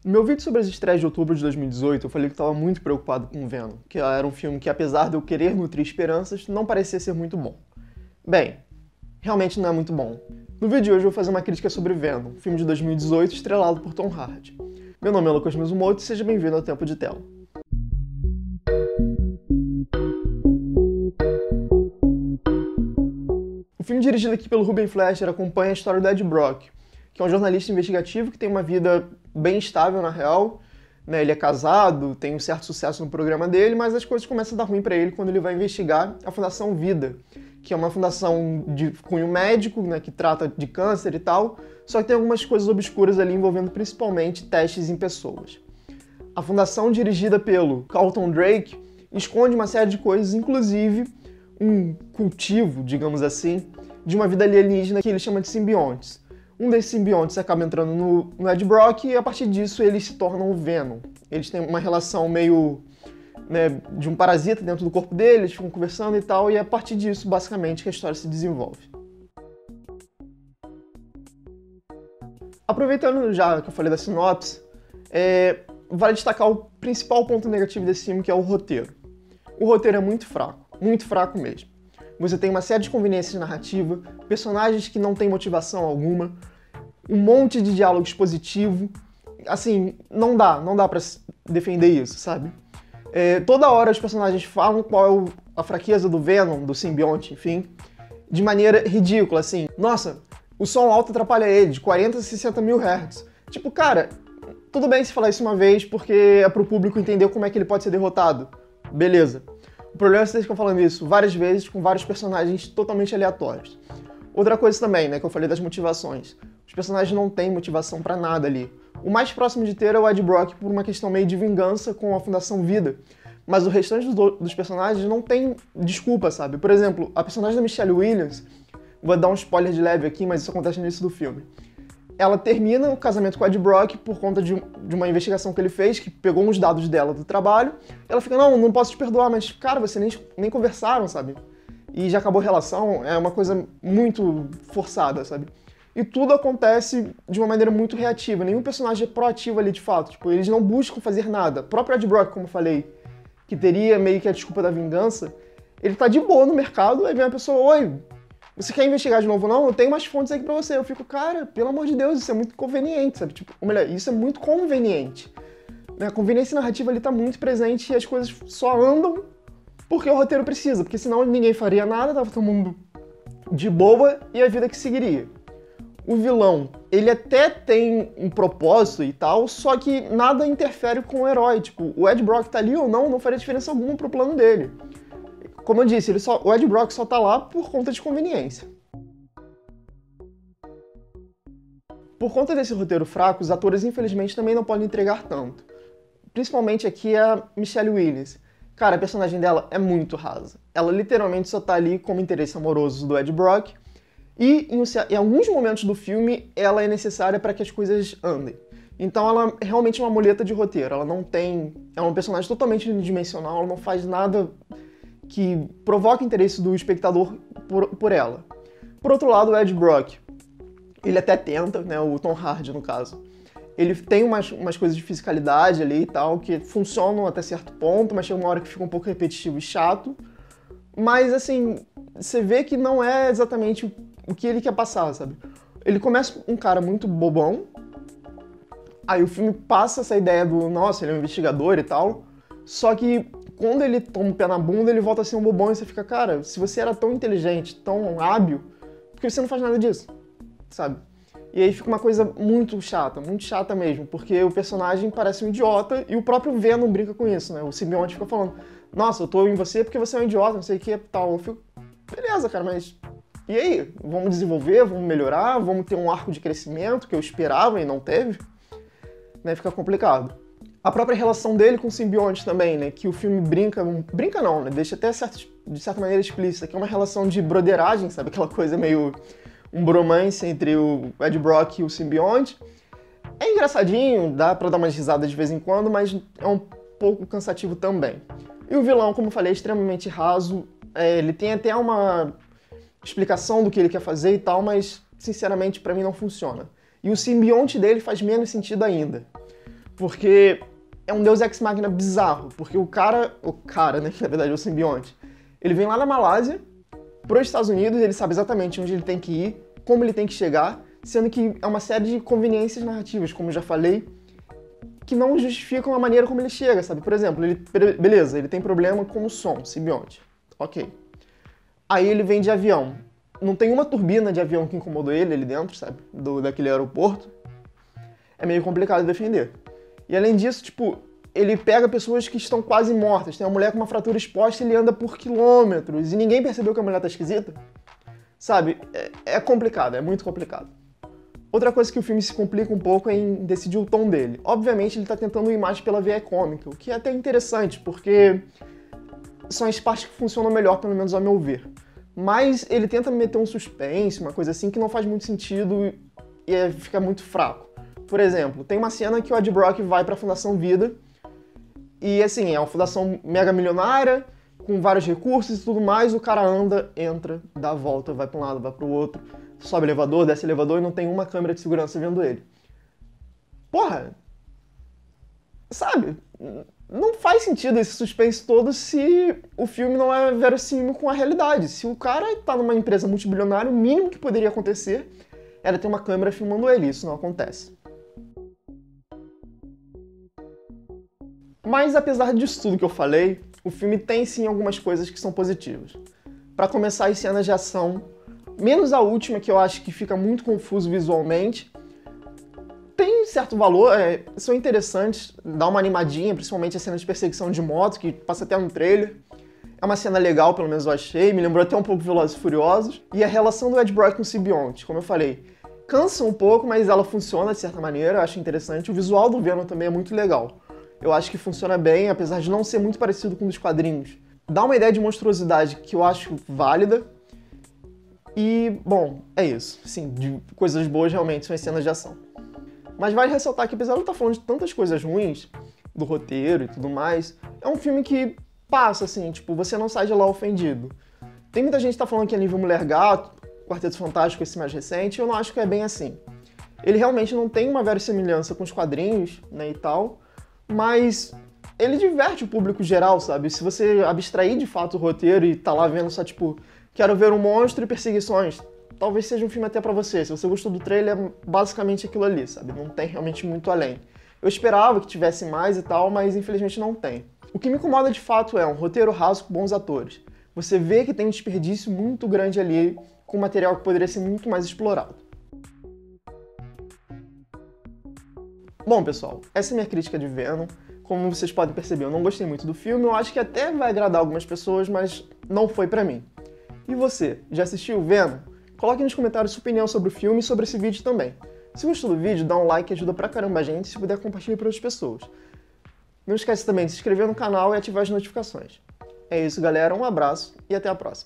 No meu vídeo sobre as estreias de outubro de 2018, eu falei que estava muito preocupado com Venom, que era um filme que, apesar de eu querer nutrir esperanças, não parecia ser muito bom. Bem, realmente não é muito bom. No vídeo de hoje eu vou fazer uma crítica sobre Venom, filme de 2018 estrelado por Tom Hardy. Meu nome é Lucas Mizumoto e seja bem-vindo ao Tempo de Tela. O filme dirigido aqui pelo Ruben Fleischer acompanha a história do Ed Brock, que é um jornalista investigativo que tem uma vida bem estável na real, né? Ele é casado, tem um certo sucesso no programa dele, mas as coisas começam a dar ruim para ele quando ele vai investigar a Fundação Vida, que é uma fundação de cunho médico, né, que trata de câncer e tal, só que tem algumas coisas obscuras ali envolvendo principalmente testes em pessoas. A fundação, dirigida pelo Carlton Drake, esconde uma série de coisas, inclusive um cultivo, digamos assim, de uma vida alienígena que ele chama de simbiontes. Um desses simbiontes acaba entrando no Ed Brock e a partir disso eles se tornam o Venom. Eles têm uma relação meio, né, de um parasita dentro do corpo deles, ficam conversando e tal, e é a partir disso, basicamente, que a história se desenvolve. Aproveitando já que eu falei da sinopse, vale destacar o principal ponto negativo desse filme, que é o roteiro. O roteiro é muito fraco mesmo. Você tem uma série de conveniências narrativa, personagens que não têm motivação alguma, um monte de diálogo expositivo. Assim, não dá pra defender isso, sabe? Toda hora os personagens falam qual é a fraqueza do Venom, do simbionte, enfim, de maneira ridícula, assim. Nossa, o som alto atrapalha ele, de 40 a 60 mil Hz. Tipo, cara, tudo bem se falar isso uma vez, porque é pro público entender como é que ele pode ser derrotado. Beleza. O problema é que vocês ficam falando isso várias vezes com vários personagens totalmente aleatórios. Outra coisa também, né, que eu falei das motivações. Os personagens não têm motivação pra nada ali. O mais próximo de ter é o Ed Brock por uma questão meio de vingança com a Fundação Vida. Mas o restante dos personagens não tem desculpa, sabe? Por exemplo, a personagem da Michelle Williams, vou dar um spoiler de leve aqui, mas isso acontece no início do filme. Ela termina o casamento com o Ed Brock por conta de uma investigação que ele fez, que pegou uns dados dela do trabalho. Ela fica, não posso te perdoar, mas, cara, vocês nem conversaram, sabe? E já acabou a relação, é uma coisa muito forçada, sabe? E tudo acontece de uma maneira muito reativa, nenhum personagem é proativo ali de fato, tipo, eles não buscam fazer nada. O próprio Ed Brock, como eu falei, que teria meio que a desculpa da vingança, ele tá de boa no mercado, aí vem uma pessoa, oi, você quer investigar de novo? Não, eu tenho umas fontes aqui pra você. Eu fico, cara, pelo amor de Deus, isso é muito conveniente, sabe? Tipo, ou melhor, isso é muito conveniente. A conveniência narrativa ali tá muito presente e as coisas só andam porque o roteiro precisa, porque senão ninguém faria nada, tava todo mundo de boa e a vida que seguiria. O vilão, ele até tem um propósito e tal, só que nada interfere com o herói. Tipo, o Ed Brock tá ali ou não faria diferença alguma pro plano dele. Como eu disse, o Ed Brock só tá lá por conta de conveniência. Por conta desse roteiro fraco, os atores infelizmente também não podem entregar tanto. Principalmente aqui a Michelle Williams. Cara, a personagem dela é muito rasa. Ela literalmente só tá ali como interesse amoroso do Ed Brock e em alguns momentos do filme ela é necessária para que as coisas andem. Então ela é realmente uma muleta de roteiro. Ela não tem... É uma personagem totalmente unidimensional, ela não faz nada que provoca interesse do espectador por ela. Por outro lado, o Ed Brock, ele até tenta, né, o Tom Hardy no caso, ele tem umas coisas de fisicalidade ali e tal, que funcionam até certo ponto, mas chega uma hora que fica um pouco repetitivo e chato, mas assim, você vê que não é exatamente o que ele quer passar, sabe? Ele começa um cara muito bobão, aí o filme passa essa ideia do, nossa, ele é um investigador e tal, só que quando ele toma o pé na bunda, ele volta a ser um bobão e você fica, cara, se você era tão inteligente, tão hábil, por que você não faz nada disso? Sabe? E aí fica uma coisa muito chata mesmo, porque o personagem parece um idiota e o próprio Venom brinca com isso, né? O simbionte fica falando, nossa, eu tô em você porque você é um idiota, não sei o que, tal. Eu fico, beleza, cara, mas e aí? Vamos desenvolver, vamos melhorar, vamos ter um arco de crescimento que eu esperava e não teve? Né? Fica complicado. A própria relação dele com o simbionte também, né? Que o filme brinca não, né? Deixa até de certa maneira explícita, que é uma relação de broderagem, sabe? Aquela coisa meio um bromance entre o Ed Brock e o simbionte. É engraçadinho, dá pra dar umas risadas de vez em quando, mas é um pouco cansativo também. E o vilão, como eu falei, é extremamente raso. Ele tem até uma explicação do que ele quer fazer e tal, mas, sinceramente, pra mim não funciona. E o simbionte dele faz menos sentido ainda. porque é um Deus Ex Machina bizarro, porque o cara, né, que na verdade é o simbionte, ele vem lá na Malásia, para os Estados Unidos, ele sabe exatamente onde ele tem que ir, como ele tem que chegar, sendo que é uma série de conveniências narrativas, como eu já falei, que não justificam a maneira como ele chega, sabe? Por exemplo, beleza, ele tem problema com o som, simbionte, ok. Aí ele vem de avião. Não tem uma turbina de avião que incomodou ele ali dentro, sabe? Daquele aeroporto. É meio complicado de defender. E além disso, tipo, ele pega pessoas que estão quase mortas. Tem uma mulher com uma fratura exposta e ele anda por quilômetros. E ninguém percebeu que a mulher tá esquisita. Sabe? É complicado, é muito complicado. Outra coisa que o filme se complica um pouco é em decidir o tom dele. Obviamente ele tá tentando ir mais pela via cômica, o que é até interessante, porque são as partes que funcionam melhor, pelo menos ao meu ver. Mas ele tenta meter um suspense, uma coisa assim, que não faz muito sentido e fica muito fraco. Por exemplo, tem uma cena que o Ed Brock vai pra Fundação Vida, e assim, é uma fundação mega milionária, com vários recursos e tudo mais, o cara anda, entra, dá a volta, vai pra um lado, vai pro outro, sobe elevador, desce elevador e não tem uma câmera de segurança vendo ele. Porra! Sabe? Não faz sentido esse suspense todo se o filme não é verossímil com a realidade. Se o cara tá numa empresa multibilionária, o mínimo que poderia acontecer era ter uma câmera filmando ele. Isso não acontece. Mas apesar disso tudo que eu falei, o filme tem sim algumas coisas que são positivas. Pra começar, as cenas de ação, menos a última, que eu acho que fica muito confuso visualmente, tem certo valor, são interessantes, dá uma animadinha, principalmente a cena de perseguição de moto, que passa até no trailer. É uma cena legal, pelo menos eu achei, me lembrou até um pouco Velozes e Furiosos. E a relação do Ed Brock com o simbionte, como eu falei, cansa um pouco, mas ela funciona de certa maneira, eu acho interessante. O visual do Venom também é muito legal. Eu acho que funciona bem, apesar de não ser muito parecido com os quadrinhos. Dá uma ideia de monstruosidade que eu acho válida. E, bom, é isso. Sim, de coisas boas realmente são as cenas de ação. Mas vale ressaltar que, apesar de eu estar falando de tantas coisas ruins, do roteiro e tudo mais, é um filme que passa, assim, tipo, você não sai de lá ofendido. Tem muita gente que tá falando que é nível Mulher Gato, Quarteto Fantástico, esse mais recente, eu não acho que é bem assim. Ele realmente não tem uma verossimilhança com os quadrinhos, né, e tal, mas ele diverte o público geral, sabe? Se você abstrair de fato o roteiro e tá lá vendo só, tipo, quero ver um monstro e perseguições, talvez seja um filme até pra você. Se você gostou do trailer, é basicamente aquilo ali, sabe? Não tem realmente muito além. Eu esperava que tivesse mais e tal, mas infelizmente não tem. O que me incomoda de fato é um roteiro raso com bons atores. Você vê que tem um desperdício muito grande ali, com material que poderia ser muito mais explorado. Bom, pessoal, essa é a minha crítica de Venom. Como vocês podem perceber, eu não gostei muito do filme, eu acho que até vai agradar algumas pessoas, mas não foi pra mim. E você, já assistiu Venom? Coloque nos comentários sua opinião sobre o filme e sobre esse vídeo também. Se gostou do vídeo, dá um like que ajuda pra caramba a gente, se puder compartilhar para outras pessoas. Não esquece também de se inscrever no canal e ativar as notificações. É isso, galera, um abraço e até a próxima.